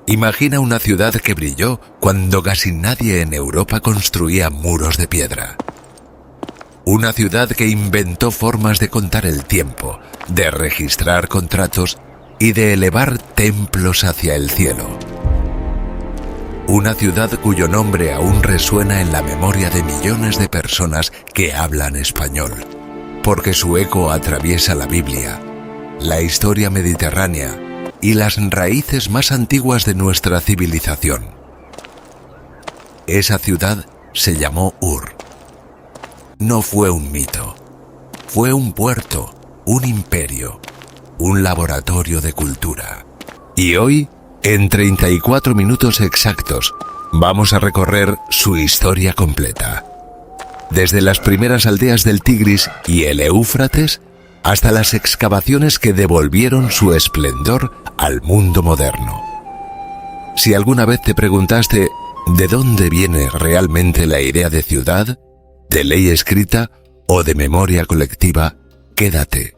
Imagina una ciudad que brilló cuando casi nadie en Europa construía muros de piedra. Una ciudad que inventó formas de contar el tiempo, de registrar contratos y de elevar templos hacia el cielo. Una ciudad cuyo nombre aún resuena en la memoria de millones de personas que hablan español, porque su eco atraviesa la Biblia, la historia mediterránea y las raíces más antiguas de nuestra civilización. Esa ciudad se llamó Ur. No fue un mito, fue un puerto, un imperio, un laboratorio de cultura. Y hoy, en 34 minutos exactos, vamos a recorrer su historia completa. Desde las primeras aldeas del Tigris y el Éufrates hasta las excavaciones que devolvieron su esplendor al mundo moderno. Si alguna vez te preguntaste ¿de dónde viene realmente la idea de ciudad, de ley escrita o de memoria colectiva? Quédate,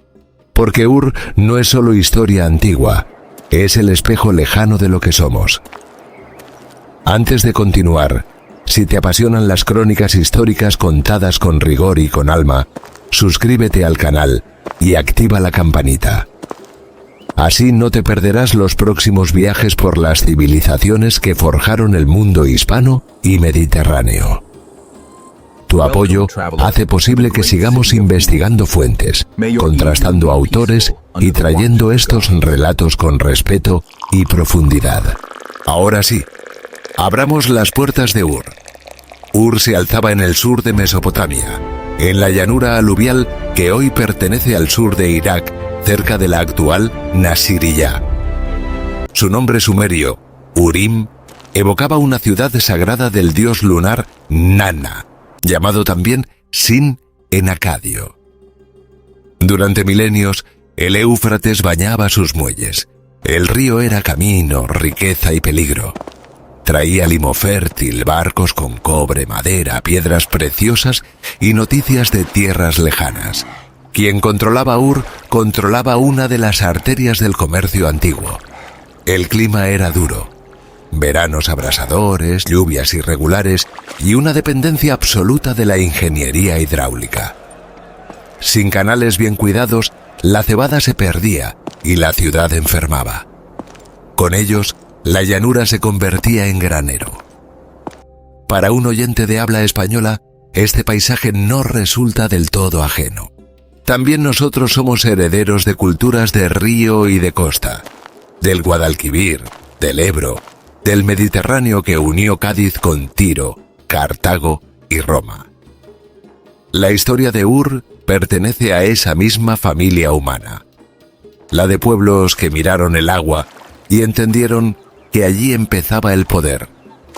porque Ur no es solo historia antigua, es el espejo lejano de lo que somos. Antes de continuar, si te apasionan las crónicas históricas contadas con rigor y con alma, suscríbete al canal y activa la campanita. Así no te perderás los próximos viajes por las civilizaciones que forjaron el mundo hispano y mediterráneo. Tu apoyo hace posible que sigamos investigando fuentes, contrastando autores y trayendo estos relatos con respeto y profundidad. Ahora sí, abramos las puertas de Ur. Ur se alzaba en el sur de Mesopotamia, en la llanura aluvial que hoy pertenece al sur de Irak, cerca de la actual Nasiriyah. Su nombre sumerio, Urim, evocaba una ciudad sagrada del dios lunar Nana, llamado también Sin en acadio. Durante milenios, el Éufrates bañaba sus muelles. El río era camino, riqueza y peligro. Traía limo fértil, barcos con cobre, madera, piedras preciosas y noticias de tierras lejanas. Quien controlaba Ur controlaba una de las arterias del comercio antiguo. El clima era duro. Veranos abrasadores, lluvias irregulares y una dependencia absoluta de la ingeniería hidráulica. Sin canales bien cuidados, la cebada se perdía y la ciudad enfermaba. Con ellos, la llanura se convertía en granero. Para un oyente de habla española, este paisaje no resulta del todo ajeno. También nosotros somos herederos de culturas de río y de costa, del Guadalquivir, del Ebro, del Mediterráneo que unió Cádiz con Tiro, Cartago y Roma. La historia de Ur pertenece a esa misma familia humana, la de pueblos que miraron el agua y entendieron que allí empezaba el poder.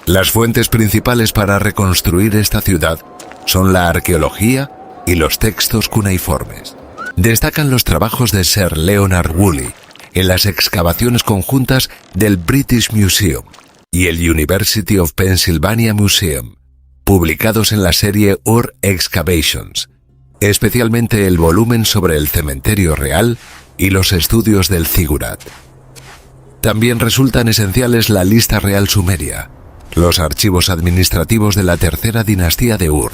Las fuentes principales para reconstruir esta ciudad son la arqueología y los textos cuneiformes. Destacan los trabajos de Sir Leonard Woolley en las excavaciones conjuntas del British Museum y el University of Pennsylvania Museum, publicados en la serie Ur Excavations, especialmente el volumen sobre el cementerio real y los estudios del zigurat. También resultan esenciales la lista real sumeria, los archivos administrativos de la tercera dinastía de Ur,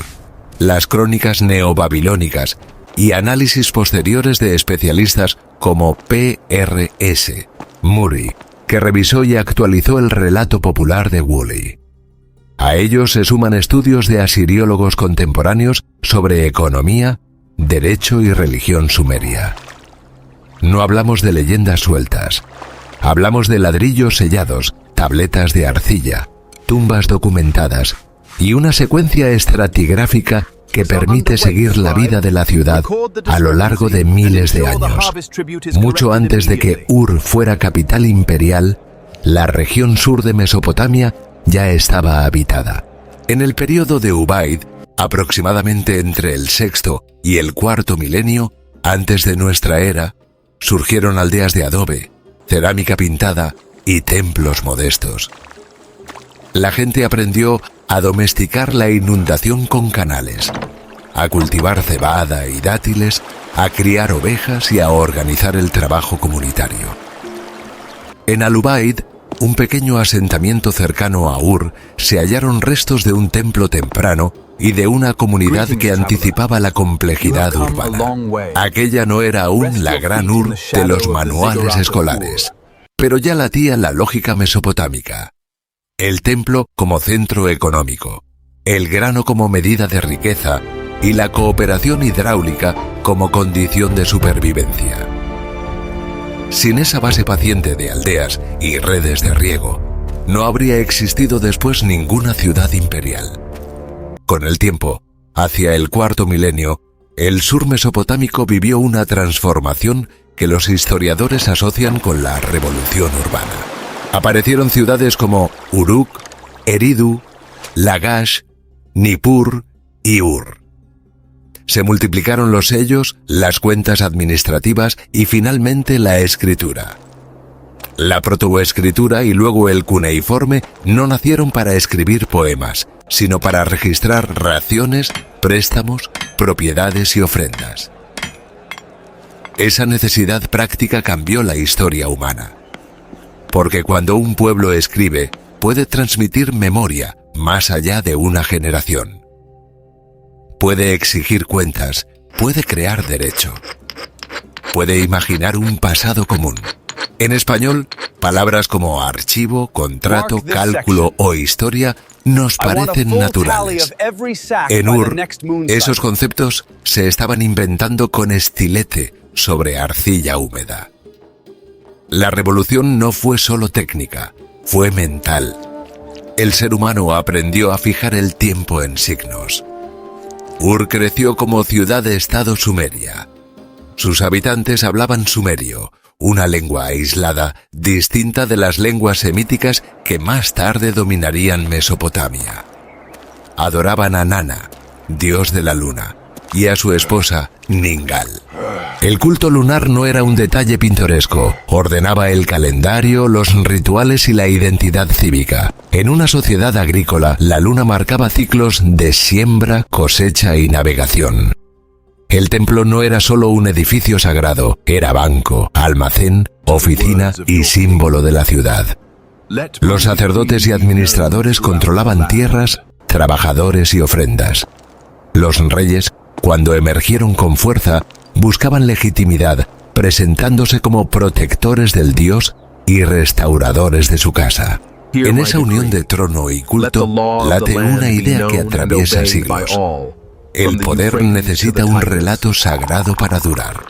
las crónicas neobabilónicas y análisis posteriores de especialistas como P.R.S. Murray, que revisó y actualizó el relato popular de Woolley. A ellos se suman estudios de asiriólogos contemporáneos sobre economía, derecho y religión sumeria. No hablamos de leyendas sueltas. Hablamos de ladrillos sellados, tabletas de arcilla, tumbas documentadas y una secuencia estratigráfica que permite seguir la vida de la ciudad a lo largo de miles de años. Mucho antes de que Ur fuera capital imperial, la región sur de Mesopotamia ya estaba habitada. En el período de Ubaid, aproximadamente entre el sexto y el cuarto milenio antes de nuestra era, surgieron aldeas de adobe, cerámica pintada y templos modestos. La gente aprendió a domesticar la inundación con canales, a cultivar cebada y dátiles, a criar ovejas y a organizar el trabajo comunitario. En Al-Ubaid, un pequeño asentamiento cercano a Ur, se hallaron restos de un templo temprano y de una comunidad que anticipaba la complejidad urbana. Aquella no era aún la gran Ur de los manuales escolares, pero ya latía la lógica mesopotámica. El templo como centro económico, el grano como medida de riqueza y la cooperación hidráulica como condición de supervivencia. Sin esa base paciente de aldeas y redes de riego, no habría existido después ninguna ciudad imperial. Con el tiempo, hacia el cuarto milenio, el sur mesopotámico vivió una transformación que los historiadores asocian con la revolución urbana. Aparecieron ciudades como Uruk, Eridu, Lagash, Nippur y Ur. Se multiplicaron los sellos, las cuentas administrativas y finalmente la escritura. La protoescritura y luego el cuneiforme no nacieron para escribir poemas, sino para registrar raciones, préstamos, propiedades y ofrendas. Esa necesidad práctica cambió la historia humana. Porque cuando un pueblo escribe, puede transmitir memoria más allá de una generación. Puede exigir cuentas, puede crear derecho. Puede imaginar un pasado común. En español, palabras como archivo, contrato, cálculo o historia nos parecen naturales. En Ur, esos conceptos se estaban inventando con estilete sobre arcilla húmeda. La revolución no fue solo técnica, fue mental. El ser humano aprendió a fijar el tiempo en signos. Ur creció como ciudad-estado sumeria. Sus habitantes hablaban sumerio, una lengua aislada, distinta de las lenguas semíticas que más tarde dominarían Mesopotamia. Adoraban a Nana, dios de la luna, y a su esposa, Ningal. El culto lunar no era un detalle pintoresco, ordenaba el calendario, los rituales y la identidad cívica. En una sociedad agrícola, la luna marcaba ciclos de siembra, cosecha y navegación. El templo no era solo un edificio sagrado, era banco, almacén, oficina y símbolo de la ciudad. Los sacerdotes y administradores controlaban tierras, trabajadores y ofrendas. Los reyes, cuando emergieron con fuerza, buscaban legitimidad, presentándose como protectores del dios y restauradores de su casa. En esa unión de trono y culto late una idea que atraviesa siglos. El poder necesita un relato sagrado para durar.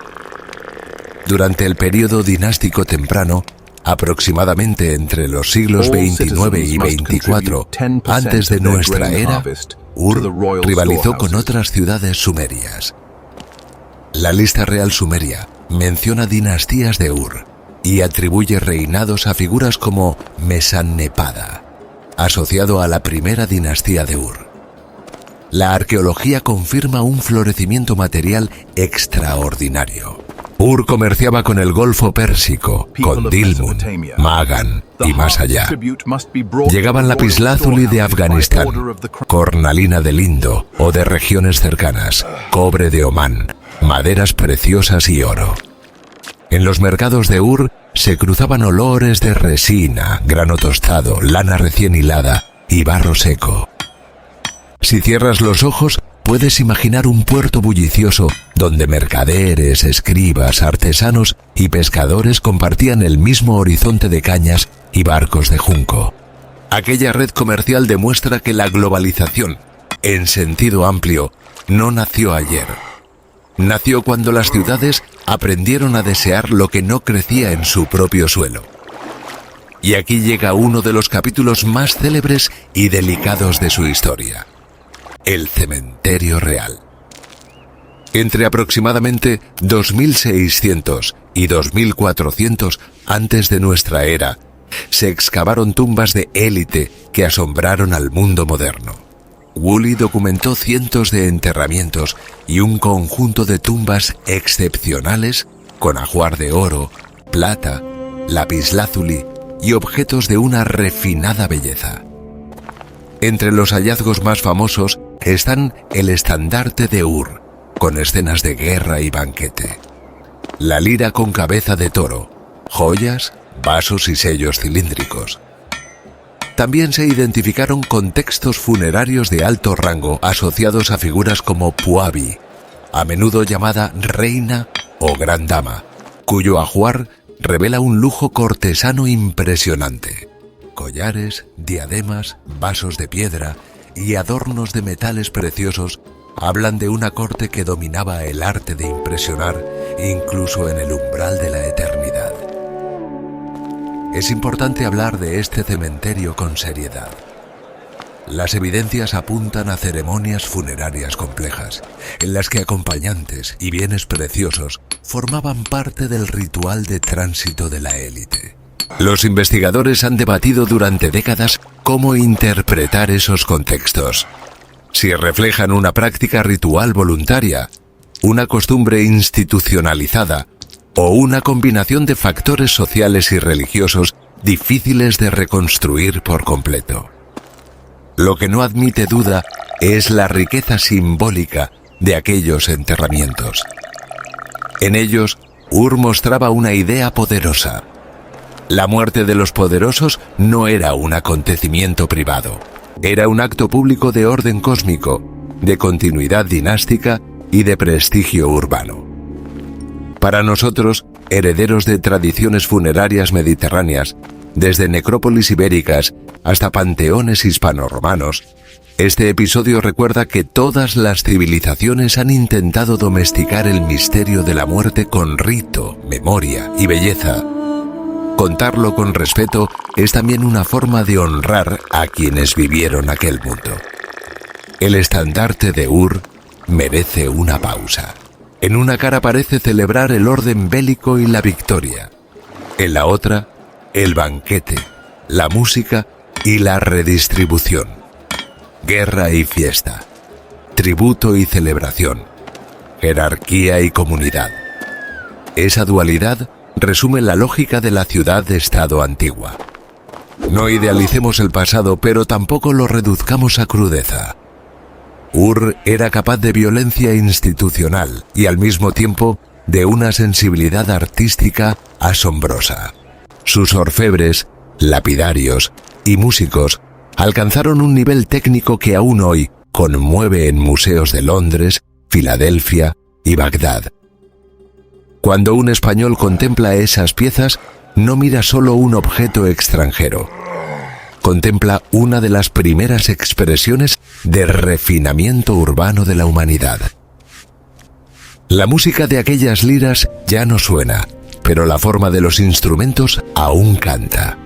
Durante el período dinástico temprano, aproximadamente entre los siglos 29 y 24 antes de nuestra era, Ur rivalizó con otras ciudades sumerias. La lista real sumeria menciona dinastías de Ur y atribuye reinados a figuras como Mesannepada, asociado a la primera dinastía de Ur. La arqueología confirma un florecimiento material extraordinario. Ur comerciaba con el Golfo Pérsico, con Dilmun, Magan y más allá. Llegaban lapislázuli de Afganistán, cornalina del Indo o de regiones cercanas, cobre de Omán, maderas preciosas y oro. En los mercados de Ur se cruzaban olores de resina, grano tostado, lana recién hilada y barro seco. Si cierras los ojos, puedes imaginar un puerto bullicioso donde mercaderes, escribas, artesanos y pescadores compartían el mismo horizonte de cañas y barcos de junco. Aquella red comercial demuestra que la globalización, en sentido amplio, no nació ayer. Nació cuando las ciudades aprendieron a desear lo que no crecía en su propio suelo. Y aquí llega uno de los capítulos más célebres y delicados de su historia: el cementerio real. Entre aproximadamente 2600 y 2400 antes de nuestra era, se excavaron tumbas de élite que asombraron al mundo moderno. Woolley documentó cientos de enterramientos y un conjunto de tumbas excepcionales con ajuar de oro, plata, lapislázuli y objetos de una refinada belleza. Entre los hallazgos más famosos están el estandarte de Ur, con escenas de guerra y banquete, la lira con cabeza de toro, joyas, vasos y sellos cilíndricos, También se identificaron contextos funerarios de alto rango asociados a figuras como Puabi, a menudo llamada reina o gran dama, cuyo ajuar revela un lujo cortesano impresionante. Collares, diademas, vasos de piedra y adornos de metales preciosos hablan de una corte que dominaba el arte de impresionar incluso en el umbral de la eternidad. Es importante hablar de este cementerio con seriedad. Las evidencias apuntan a ceremonias funerarias complejas, en las que acompañantes y bienes preciosos formaban parte del ritual de tránsito de la élite. Los investigadores han debatido durante décadas cómo interpretar esos contextos. Si reflejan una práctica ritual voluntaria, una costumbre institucionalizada o una combinación de factores sociales y religiosos difíciles de reconstruir por completo. Lo que no admite duda es la riqueza simbólica de aquellos enterramientos. En ellos, Ur mostraba una idea poderosa. La muerte de los poderosos no era un acontecimiento privado. Era un acto público de orden cósmico, de continuidad dinástica y de prestigio urbano. Para nosotros, herederos de tradiciones funerarias mediterráneas, desde necrópolis ibéricas hasta panteones hispano-romanos, este episodio recuerda que todas las civilizaciones han intentado domesticar el misterio de la muerte con rito, memoria y belleza. Contarlo con respeto es también una forma de honrar a quienes vivieron aquel mundo. El estandarte de Ur merece una pausa. En una cara parece celebrar el orden bélico y la victoria. En la otra, el banquete, la música y la redistribución. Guerra y fiesta. Tributo y celebración. Jerarquía y comunidad. Esa dualidad resume la lógica de la ciudad-estado antigua. No idealicemos el pasado, pero tampoco lo reduzcamos a crudeza. Ur era capaz de violencia institucional y al mismo tiempo de una sensibilidad artística asombrosa. Sus orfebres, lapidarios y músicos alcanzaron un nivel técnico que aún hoy conmueve en museos de Londres, Filadelfia y Bagdad. Cuando un español contempla esas piezas, no mira solo un objeto extranjero. Contempla una de las primeras expresiones de refinamiento urbano de la humanidad. La música de aquellas liras ya no suena, pero la forma de los instrumentos aún canta.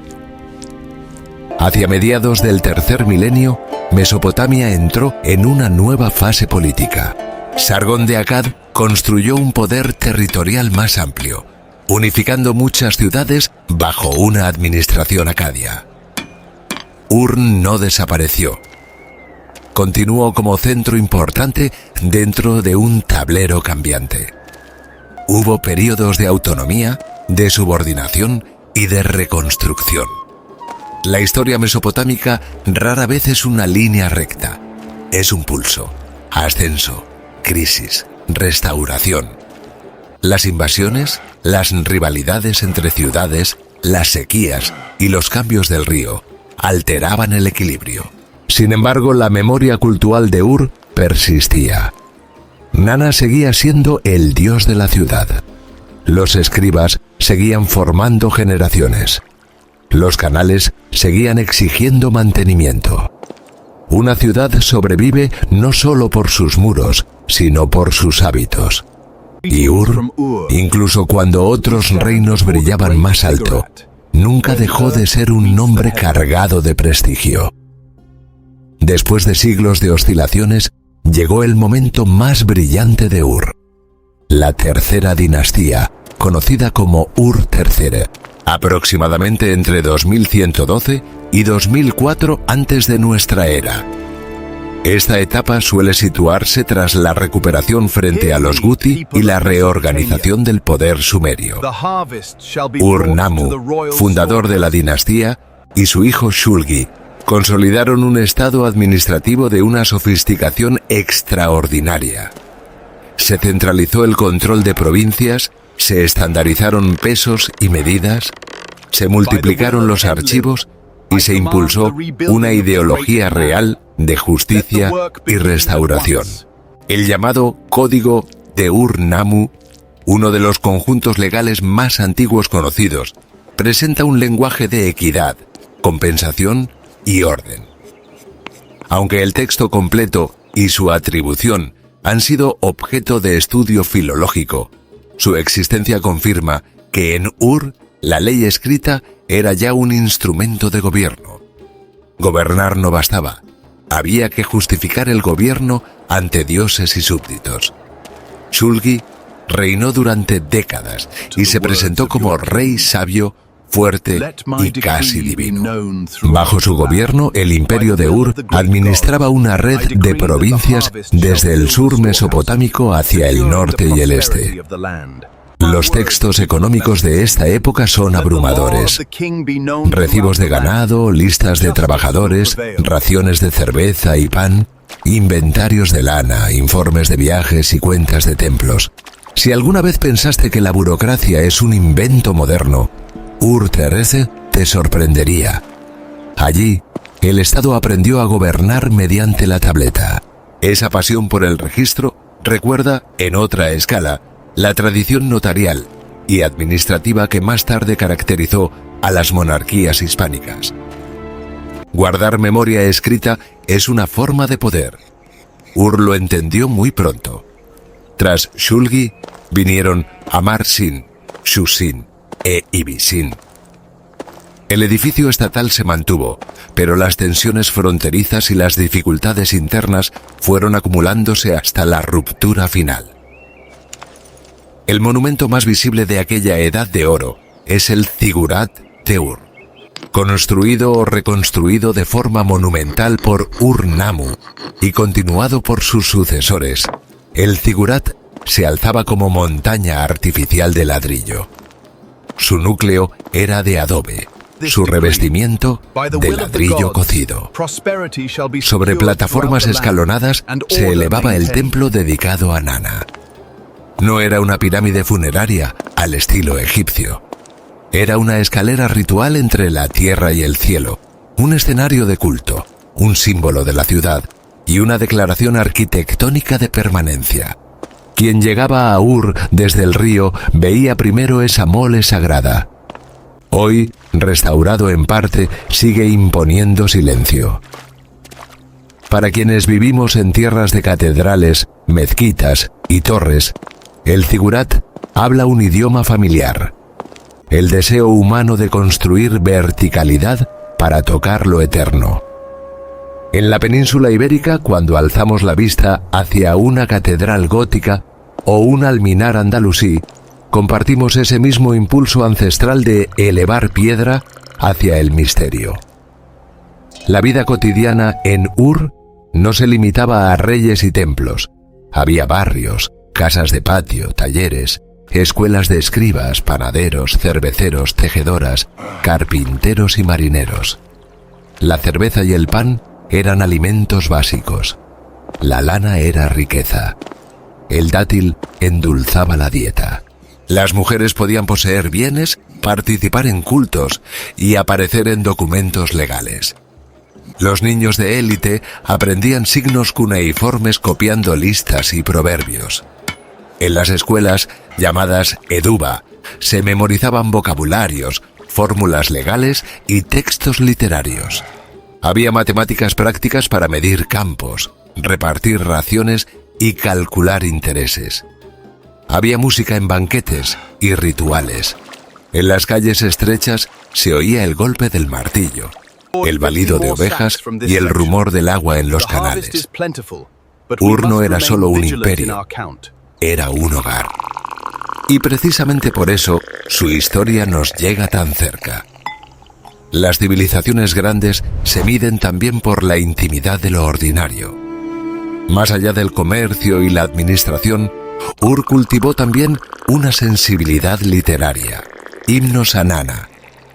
Hacia mediados del tercer milenio, Mesopotamia entró en una nueva fase política. Sargón de Akkad construyó un poder territorial más amplio, unificando muchas ciudades bajo una administración acadia. Ur no desapareció. Continuó como centro importante dentro de un tablero cambiante. Hubo periodos de autonomía, de subordinación y de reconstrucción. La historia mesopotámica rara vez es una línea recta. Es un pulso, ascenso, crisis, restauración. Las invasiones, las rivalidades entre ciudades, las sequías y los cambios del río alteraban el equilibrio. Sin embargo, la memoria cultural de Ur persistía. Nana seguía siendo el dios de la ciudad. Los escribas seguían formando generaciones. Los canales seguían exigiendo mantenimiento. Una ciudad sobrevive no solo por sus muros, sino por sus hábitos. Y Ur, incluso cuando otros reinos brillaban más alto, nunca dejó de ser un nombre cargado de prestigio. Después de siglos de oscilaciones, llegó el momento más brillante de Ur. La tercera dinastía, conocida como Ur III, aproximadamente entre 2112 y 2004 antes de nuestra era. Esta etapa suele situarse tras la recuperación frente a los Guti y la reorganización del poder sumerio. Ur-Nammu, fundador de la dinastía, y su hijo Shulgi consolidaron un estado administrativo de una sofisticación extraordinaria. Se centralizó el control de provincias, se estandarizaron pesos y medidas, se multiplicaron los archivos y se impulsó una ideología real de justicia y restauración. El llamado Código de Ur-Nammu, uno de los conjuntos legales más antiguos conocidos, presenta un lenguaje de equidad, compensación y orden. Aunque el texto completo y su atribución han sido objeto de estudio filológico, su existencia confirma que en Ur la ley escrita era ya un instrumento de gobierno. Gobernar no bastaba, había que justificar el gobierno ante dioses y súbditos. Shulgi reinó durante décadas y se presentó como rey sabio, fuerte y casi divino. Bajo su gobierno, el imperio de Ur administraba una red de provincias desde el sur mesopotámico hacia el norte y el este. Los textos económicos de esta época son abrumadores. Recibos de ganado, listas de trabajadores, raciones de cerveza y pan, inventarios de lana, informes de viajes y cuentas de templos. Si alguna vez pensaste que la burocracia es un invento moderno, Ur-Terese te sorprendería. Allí, el Estado aprendió a gobernar mediante la tableta. Esa pasión por el registro recuerda, en otra escala, la tradición notarial y administrativa que más tarde caracterizó a las monarquías hispánicas. Guardar memoria escrita es una forma de poder. Ur lo entendió muy pronto. Tras Shulgi vinieron Amar-Sin, Shu-Sin e Ibi-Sin. El edificio estatal se mantuvo, pero las tensiones fronterizas y las dificultades internas fueron acumulándose hasta la ruptura final. El monumento más visible de aquella edad de oro es el Zigurat de Ur. Construido o reconstruido de forma monumental por Ur-Nammu y continuado por sus sucesores, el Zigurat se alzaba como montaña artificial de ladrillo. Su núcleo era de adobe, su revestimiento de ladrillo cocido. Sobre plataformas escalonadas se elevaba el templo dedicado a Nana. No era una pirámide funeraria al estilo egipcio. Era una escalera ritual entre la tierra y el cielo, un escenario de culto, un símbolo de la ciudad y una declaración arquitectónica de permanencia. Quien llegaba a Ur desde el río veía primero esa mole sagrada. Hoy, restaurado en parte, sigue imponiendo silencio. Para quienes vivimos en tierras de catedrales, mezquitas y torres, el Zigurat habla un idioma familiar. El deseo humano de construir verticalidad para tocar lo eterno. En la península ibérica, cuando alzamos la vista hacia una catedral gótica o un alminar andalusí, compartimos ese mismo impulso ancestral de elevar piedra hacia el misterio. La vida cotidiana en Ur no se limitaba a reyes y templos. Había barrios, casas de patio, talleres, escuelas de escribas, panaderos, cerveceros, tejedoras, carpinteros y marineros. La cerveza y el pan eran alimentos básicos. La lana era riqueza. El dátil endulzaba la dieta. Las mujeres podían poseer bienes, participar en cultos y aparecer en documentos legales. Los niños de élite aprendían signos cuneiformes copiando listas y proverbios. En las escuelas, llamadas eduba, se memorizaban vocabularios, fórmulas legales y textos literarios. Había matemáticas prácticas para medir campos, repartir raciones y calcular intereses. Había música en banquetes y rituales. En las calles estrechas se oía el golpe del martillo, el balido de ovejas y el rumor del agua en los canales. Ur no era solo un imperio, era un hogar. Y precisamente por eso su historia nos llega tan cerca. Las civilizaciones grandes se miden también por la intimidad de lo ordinario. Más allá del comercio y la administración, Ur cultivó también una sensibilidad literaria. Himnos a Nana,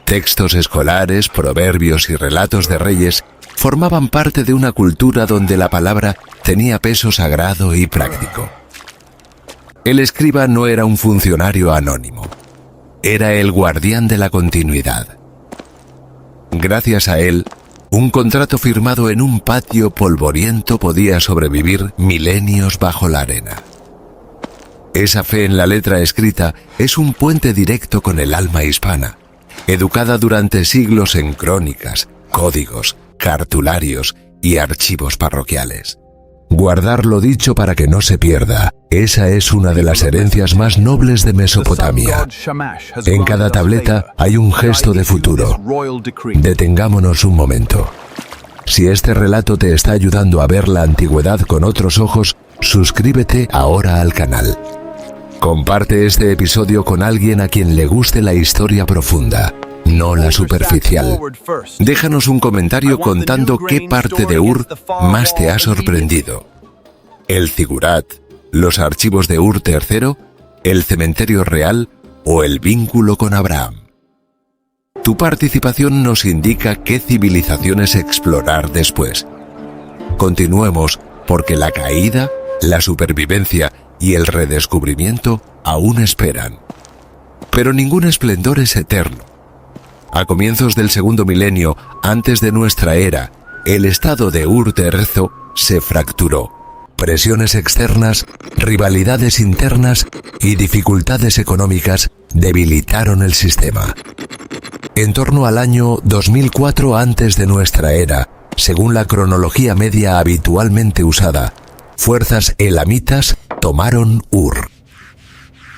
textos escolares, proverbios y relatos de reyes formaban parte de una cultura donde la palabra tenía peso sagrado y práctico. El escriba no era un funcionario anónimo, era el guardián de la continuidad. Gracias a él, un contrato firmado en un patio polvoriento podía sobrevivir milenios bajo la arena. Esa fe en la letra escrita es un puente directo con el alma hispana, educada durante siglos en crónicas, códigos, cartularios y archivos parroquiales. Guardar lo dicho para que no se pierda, esa es una de las herencias más nobles de Mesopotamia. En cada tableta hay un gesto de futuro. Detengámonos un momento. Si este relato te está ayudando a ver la antigüedad con otros ojos, suscríbete ahora al canal. Comparte este episodio con alguien a quien le guste la historia profunda, no la superficial. Déjanos un comentario contando qué parte de Ur más te ha sorprendido. ¿El zigurat, los archivos de Ur III, el cementerio real o el vínculo con Abraham? Tu participación nos indica qué civilizaciones explorar después. Continuemos porque la caída, la supervivencia y el redescubrimiento aún esperan. Pero ningún esplendor es eterno. A comienzos del segundo milenio, antes de nuestra era, el estado de Ur Terzo se fracturó. Presiones externas, rivalidades internas y dificultades económicas debilitaron el sistema. En torno al año 2004 antes de nuestra era, según la cronología media habitualmente usada, fuerzas elamitas tomaron Ur.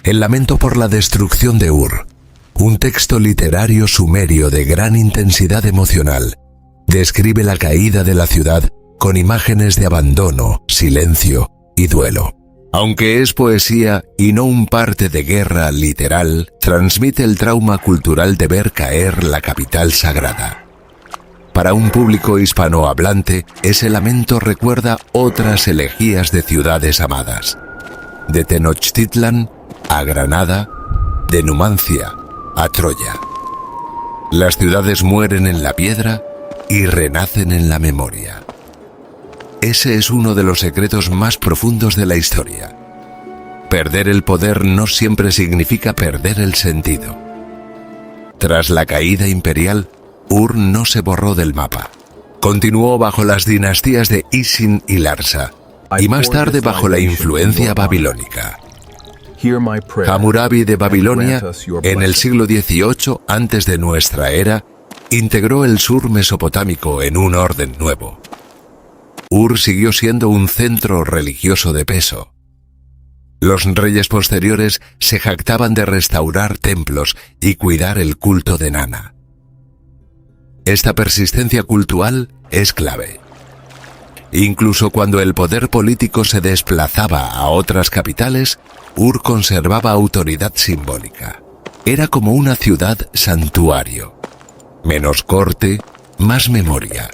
El lamento por la destrucción de Ur, un texto literario sumerio de gran intensidad emocional, describe la caída de la ciudad con imágenes de abandono, silencio y duelo. Aunque es poesía y no un parte de guerra literal, transmite el trauma cultural de ver caer la capital sagrada. Para un público hispanohablante, ese lamento recuerda otras elegías de ciudades amadas. De Tenochtitlan a Granada, de Numancia a Troya. Las ciudades mueren en la piedra y renacen en la memoria. Ese es uno de los secretos más profundos de la historia. Perder el poder no siempre significa perder el sentido. Tras la caída imperial, Ur no se borró del mapa. Continuó bajo las dinastías de Isin y Larsa, y más tarde bajo la influencia babilónica. Hammurabi de Babilonia, en el siglo XVIII antes de nuestra era, integró el sur mesopotámico en un orden nuevo. Ur siguió siendo un centro religioso de peso. Los reyes posteriores se jactaban de restaurar templos y cuidar el culto de Nana. Esta persistencia cultural es clave. Incluso cuando el poder político se desplazaba a otras capitales, Ur conservaba autoridad simbólica. Era como una ciudad santuario. Menos corte, más memoria.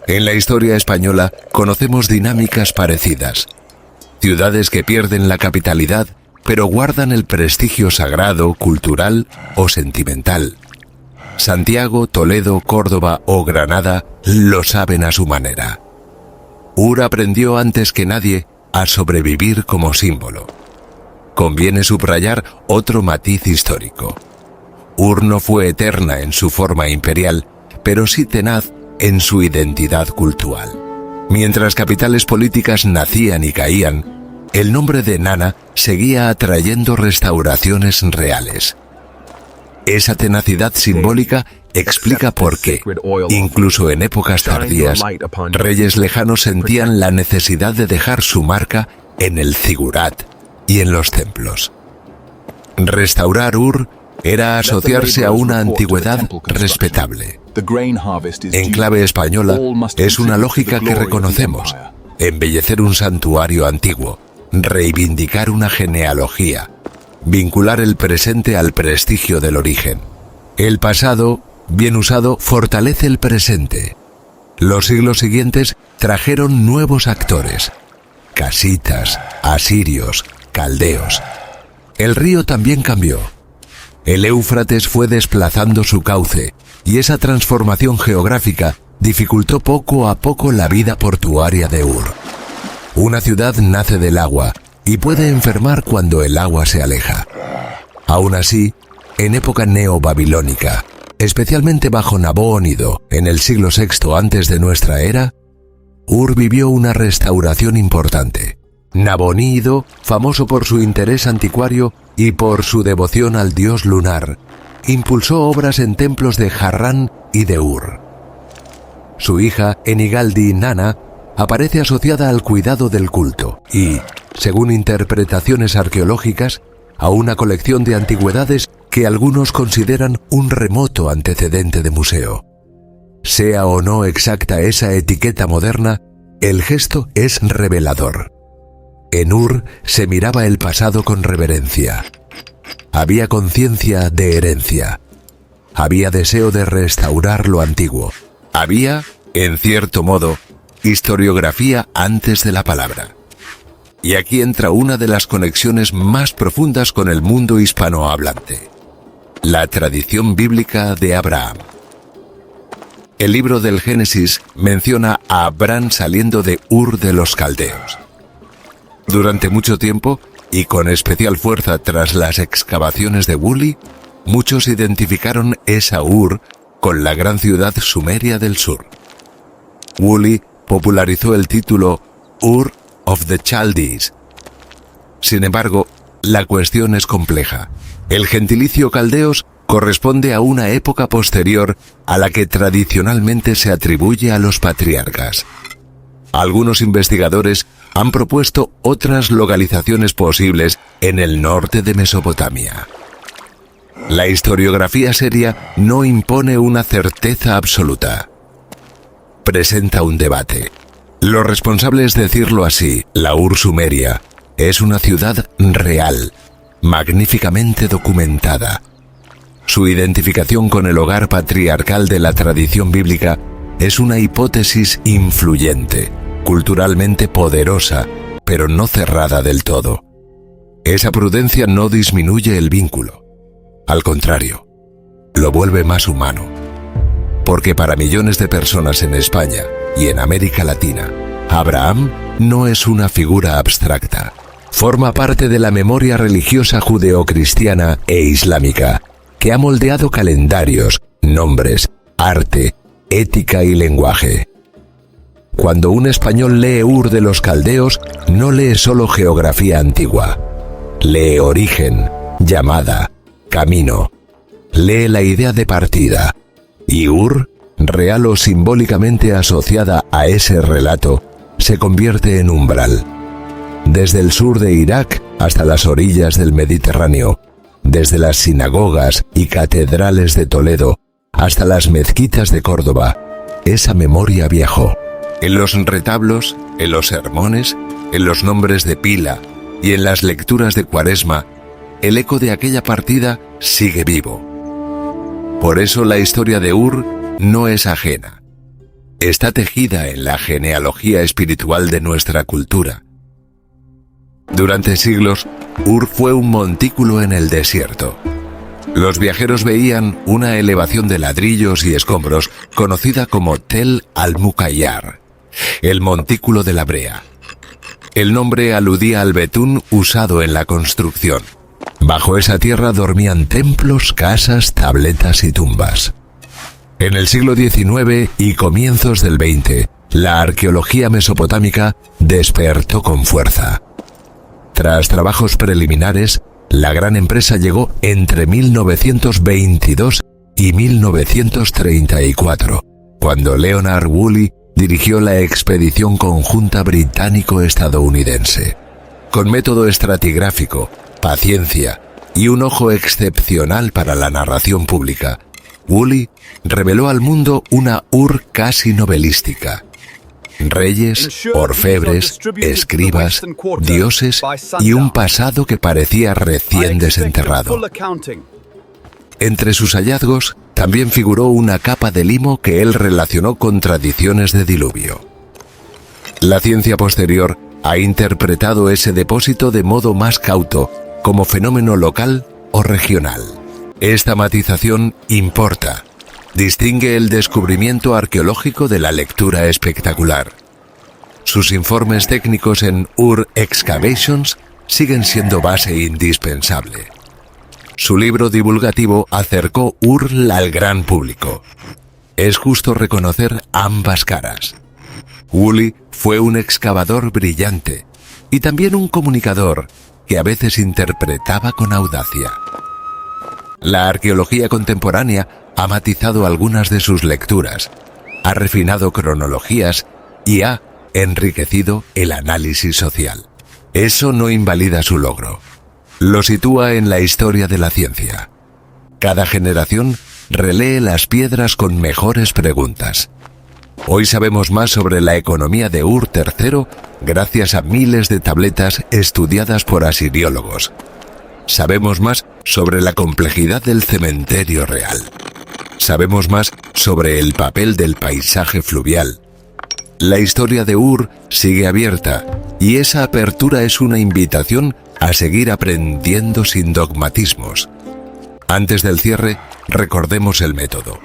En la historia española conocemos dinámicas parecidas. Ciudades que pierden la capitalidad, pero guardan el prestigio sagrado, cultural o sentimental. Santiago, Toledo, Córdoba o Granada lo saben a su manera. Ur aprendió antes que nadie a sobrevivir como símbolo. Conviene subrayar otro matiz histórico. Ur no fue eterna en su forma imperial, pero sí tenaz en su identidad cultural. Mientras capitales políticas nacían y caían, el nombre de Nana seguía atrayendo restauraciones reales. Esa tenacidad simbólica explica por qué, incluso en épocas tardías, reyes lejanos sentían la necesidad de dejar su marca en el zigurat y en los templos. Restaurar Ur era asociarse a una antigüedad respetable. En clave española, es una lógica que reconocemos: embellecer un santuario antiguo, reivindicar una genealogía, vincular el presente al prestigio del origen. El pasado, bien usado, fortalece el presente. Los siglos siguientes trajeron nuevos actores: casitas, asirios, caldeos. El río también cambió. El Éufrates fue desplazando su cauce, y esa transformación geográfica dificultó poco a poco la vida portuaria de Ur. Una ciudad nace del agua y puede enfermar cuando el agua se aleja. Aún así, en época neobabilónica, especialmente bajo Nabónido en el siglo VI antes de nuestra era, Ur vivió una restauración importante. Nabónido, famoso por su interés anticuario y por su devoción al dios lunar, impulsó obras en templos de Harrán y de Ur. Su hija, Enigaldi Nana, aparece asociada al cuidado del culto y, según interpretaciones arqueológicas, a una colección de antigüedades que algunos consideran un remoto antecedente de museo. Sea o no exacta esa etiqueta moderna, el gesto es revelador. En Ur se miraba el pasado con reverencia. Había conciencia de herencia. Había deseo de restaurar lo antiguo. Había, en cierto modo, historiografía antes de la palabra. Y aquí entra una de las conexiones más profundas con el mundo hispanohablante: la tradición bíblica de Abraham. El libro del Génesis menciona a Abraham saliendo de Ur de los Caldeos. Durante mucho tiempo, y con especial fuerza tras las excavaciones de Wuli, muchos identificaron esa Ur con la gran ciudad sumeria del sur. Wuli popularizó el título Ur of the Chaldees. Sin embargo, la cuestión es compleja. El gentilicio caldeos corresponde a una época posterior a la que tradicionalmente se atribuye a los patriarcas. Algunos investigadores han propuesto otras localizaciones posibles en el norte de Mesopotamia. La historiografía seria no impone una certeza absoluta. Presenta un debate. Lo responsable es decirlo así: la Ur sumeria es una ciudad real, magníficamente documentada. Su identificación con el hogar patriarcal de la tradición bíblica es una hipótesis influyente, culturalmente poderosa, pero no cerrada del todo. Esa prudencia no disminuye el vínculo. Al contrario, lo vuelve más humano. Porque para millones de personas en España y en América Latina, Abraham no es una figura abstracta. Forma parte de la memoria religiosa judeocristiana e islámica, que ha moldeado calendarios, nombres, arte, ética y lenguaje. Cuando un español lee Ur de los Caldeos, no lee solo geografía antigua. Lee origen, llamada, camino. Lee la idea de partida. Y Ur, real o simbólicamente asociada a ese relato, se convierte en umbral. Desde el sur de Irak hasta las orillas del Mediterráneo, desde las sinagogas y catedrales de Toledo hasta las mezquitas de Córdoba, esa memoria viajó. En los retablos, en los sermones, en los nombres de pila y en las lecturas de Cuaresma, el eco de aquella partida sigue vivo. Por eso la historia de Ur no es ajena. Está tejida en la genealogía espiritual de nuestra cultura. Durante siglos, Ur fue un montículo en el desierto. Los viajeros veían una elevación de ladrillos y escombros conocida como Tel al-Mukayyar, el montículo de la brea. El nombre aludía al betún usado en la construcción. Bajo esa tierra dormían templos, casas, tabletas y tumbas. En el siglo XIX y comienzos del XX, la arqueología mesopotámica despertó con fuerza. Tras trabajos preliminares, la gran empresa llegó entre 1922 y 1934, cuando Leonard Woolley dirigió la expedición conjunta británico-estadounidense. Con método estratigráfico, paciencia y un ojo excepcional para la narración pública, Woolley reveló al mundo una Ur casi novelística. Reyes, orfebres, escribas, dioses y un pasado que parecía recién desenterrado. Entre sus hallazgos también figuró una capa de limo que él relacionó con tradiciones de diluvio. La ciencia posterior ha interpretado ese depósito de modo más cauto, como fenómeno local o regional. Esta matización importa. Distingue el descubrimiento arqueológico de la lectura espectacular. Sus informes técnicos en Ur Excavations siguen siendo base indispensable. Su libro divulgativo acercó Ur al gran público. Es justo reconocer ambas caras. Woolley fue un excavador brillante y también un comunicador que a veces interpretaba con audacia. La arqueología contemporánea ha matizado algunas de sus lecturas, ha refinado cronologías y ha enriquecido el análisis social. Eso no invalida su logro. Lo sitúa en la historia de la ciencia. Cada generación relee las piedras con mejores preguntas. Hoy sabemos más sobre la economía de Ur III gracias a miles de tabletas estudiadas por asiriólogos. Sabemos más sobre la complejidad del cementerio real. Sabemos más sobre el papel del paisaje fluvial. La historia de Ur sigue abierta y esa apertura es una invitación a seguir aprendiendo sin dogmatismos. Antes del cierre, recordemos el método.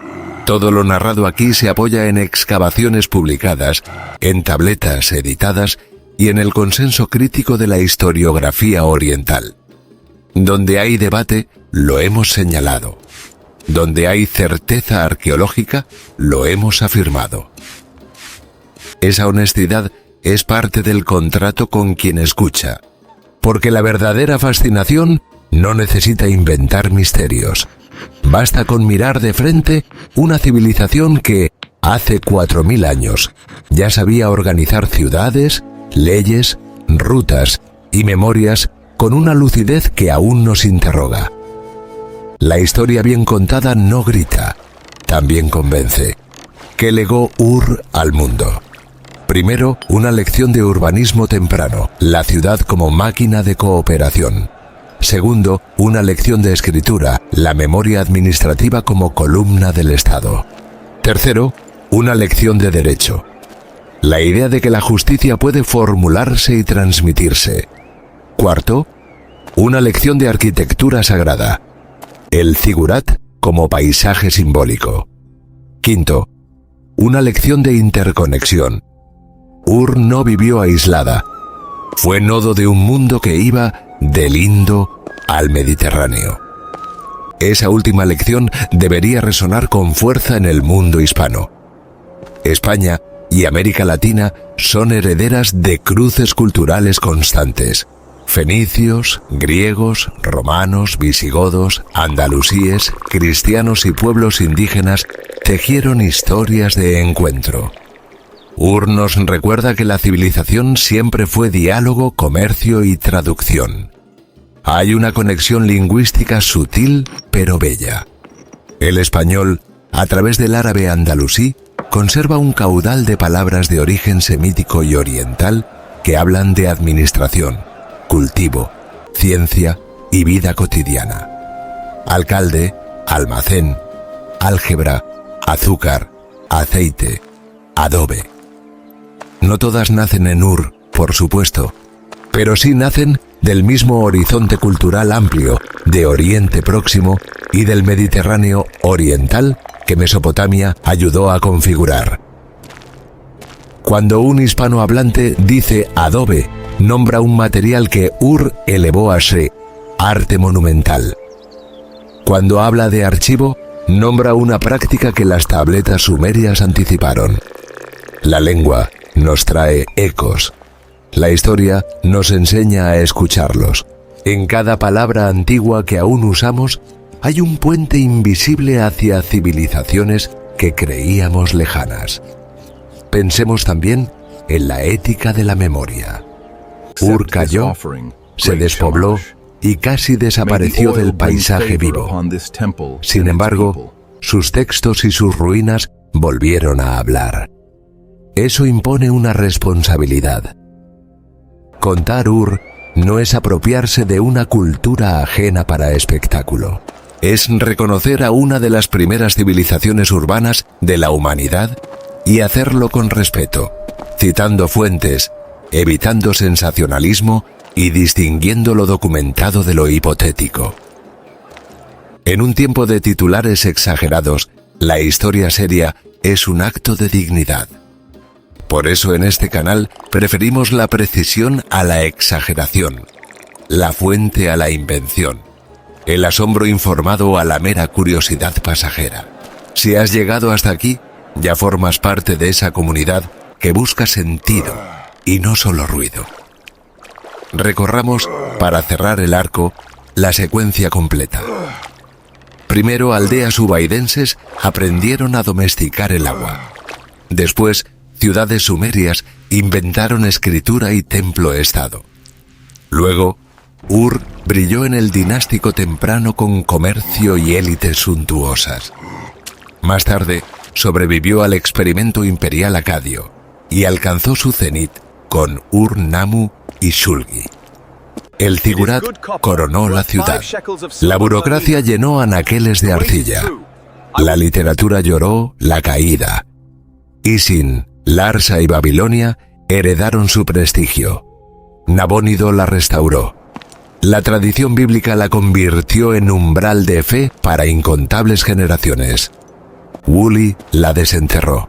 Todo lo narrado aquí se apoya en excavaciones publicadas, en tabletas editadas y en el consenso crítico de la historiografía oriental. Donde hay debate, lo hemos señalado. Donde hay certeza arqueológica, lo hemos afirmado. Esa honestidad es parte del contrato con quien escucha, porque la verdadera fascinación no necesita inventar misterios. Basta con mirar de frente una civilización que, hace 4000 años, ya sabía organizar ciudades, leyes, rutas y memorias con una lucidez que aún nos interroga. La historia bien contada no grita, también convence. ¿Qué legó Ur al mundo? Primero, una lección de urbanismo temprano, la ciudad como máquina de cooperación. Segundo, una lección de escritura, la memoria administrativa como columna del Estado. Tercero, una lección de derecho, la idea de que la justicia puede formularse y transmitirse. Cuarto, una lección de arquitectura sagrada, el zigurat como paisaje simbólico. Quinto, una lección de interconexión. Ur no vivió aislada, fue nodo de un mundo que iba del Indo al Mediterráneo. Esa última lección debería resonar con fuerza en el mundo hispano. España y América Latina son herederas de cruces culturales constantes. Fenicios, griegos, romanos, visigodos, andalusíes, cristianos y pueblos indígenas tejieron historias de encuentro. Ur nos recuerda que la civilización siempre fue diálogo, comercio y traducción. Hay una conexión lingüística sutil pero bella. El español, a través del árabe andalusí, conserva un caudal de palabras de origen semítico y oriental que hablan de administración, cultivo, ciencia y vida cotidiana. Alcalde, almacén, álgebra, azúcar, aceite, adobe. No todas nacen en Ur, por supuesto, pero sí nacen del mismo horizonte cultural amplio de Oriente Próximo y del Mediterráneo oriental que Mesopotamia ayudó a configurar. Cuando un hispanohablante dice adobe, nombra un material que Ur elevó a Shre, arte monumental. Cuando habla de archivo, nombra una práctica que las tabletas sumerias anticiparon. La lengua nos trae ecos. La historia nos enseña a escucharlos. En cada palabra antigua que aún usamos, hay un puente invisible hacia civilizaciones que creíamos lejanas. Pensemos también en la ética de la memoria. Ur cayó, se despobló y casi desapareció del paisaje vivo. Sin embargo, sus textos y sus ruinas volvieron a hablar. Eso impone una responsabilidad. Contar Ur no es apropiarse de una cultura ajena para espectáculo. Es reconocer a una de las primeras civilizaciones urbanas de la humanidad y hacerlo con respeto, citando fuentes, evitando sensacionalismo y distinguiendo lo documentado de lo hipotético. En un tiempo de titulares exagerados, la historia seria es un acto de dignidad. Por eso en este canal preferimos la precisión a la exageración, la fuente a la invención, el asombro informado a la mera curiosidad pasajera. Si has llegado hasta aquí, ya formas parte de esa comunidad que busca sentido y no solo ruido. Recorramos, para cerrar el arco, la secuencia completa. Primero, aldeas ubaidenses aprendieron a domesticar el agua. Después, ciudades sumerias inventaron escritura y templo-estado. Luego, Ur brilló en el dinástico temprano con comercio y élites suntuosas. Más tarde, sobrevivió al experimento imperial acadio y alcanzó su cenit con Ur-Nammu y Shulgi. El zigurat coronó la ciudad. La burocracia llenó anaqueles de arcilla. La literatura lloró la caída. Isin, Larsa y Babilonia heredaron su prestigio. Nabónido la restauró. La tradición bíblica la convirtió en umbral de fe para incontables generaciones. Wuli la desenterró.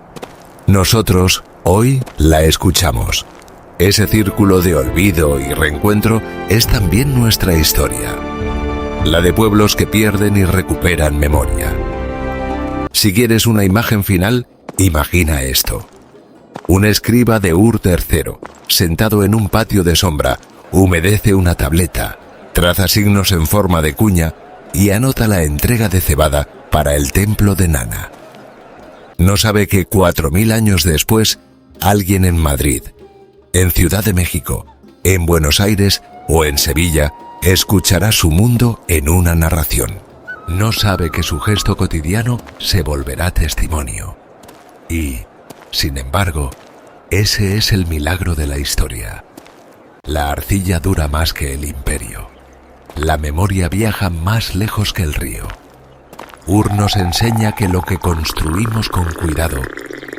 Nosotros, hoy, la escuchamos. Ese círculo de olvido y reencuentro es también nuestra historia. La de pueblos que pierden y recuperan memoria. Si quieres una imagen final, imagina esto. Un escriba de Ur III, sentado en un patio de sombra, humedece una tableta, traza signos en forma de cuña y anota la entrega de cebada para el templo de Nana. No sabe que 4000 años después, alguien en Madrid, en Ciudad de México, en Buenos Aires o en Sevilla, escuchará su mundo en una narración. No sabe que su gesto cotidiano se volverá testimonio. Y, sin embargo, ese es el milagro de la historia. La arcilla dura más que el imperio. La memoria viaja más lejos que el río. Ur nos enseña que lo que construimos con cuidado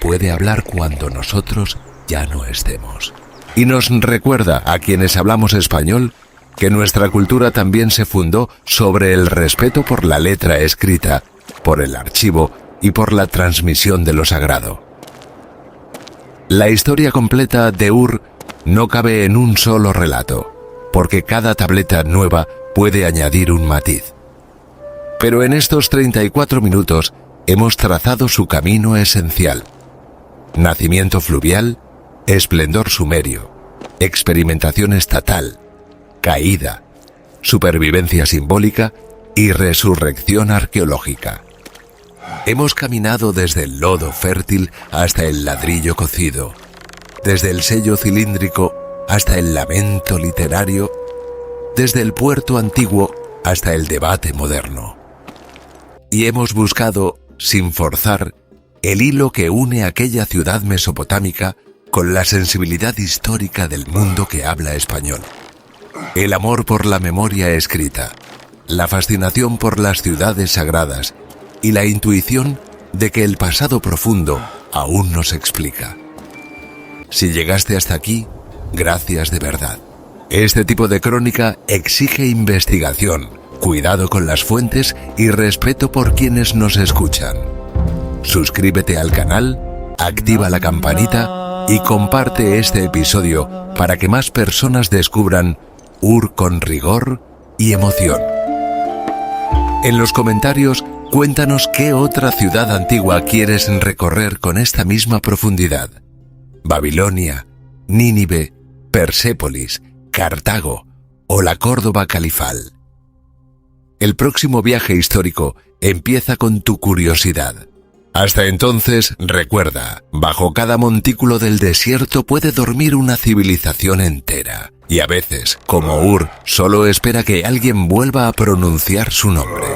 puede hablar cuando nosotros ya no estemos. Y nos recuerda a quienes hablamos español que nuestra cultura también se fundó sobre el respeto por la letra escrita, por el archivo y por la transmisión de lo sagrado. La historia completa de Ur no cabe en un solo relato, porque cada tableta nueva puede añadir un matiz. Pero en estos 34 minutos hemos trazado su camino esencial. Nacimiento fluvial, esplendor sumerio, experimentación estatal, caída, supervivencia simbólica y resurrección arqueológica. Hemos caminado desde el lodo fértil hasta el ladrillo cocido, desde el sello cilíndrico hasta el lamento literario, desde el puerto antiguo hasta el debate moderno. Y hemos buscado, sin forzar, el hilo que une aquella ciudad mesopotámica con la sensibilidad histórica del mundo que habla español. El amor por la memoria escrita, la fascinación por las ciudades sagradas y la intuición de que el pasado profundo aún no se explica. Si llegaste hasta aquí, gracias de verdad. Este tipo de crónica exige investigación, cuidado con las fuentes y respeto por quienes nos escuchan. Suscríbete al canal, activa la campanita y comparte este episodio para que más personas descubran Ur con rigor y emoción. En los comentarios, cuéntanos qué otra ciudad antigua quieres recorrer con esta misma profundidad. Babilonia, Nínive, Persépolis, Cartago o la Córdoba califal. El próximo viaje histórico empieza con tu curiosidad. Hasta entonces, recuerda, bajo cada montículo del desierto puede dormir una civilización entera. Y a veces, como Ur, solo espera que alguien vuelva a pronunciar su nombre.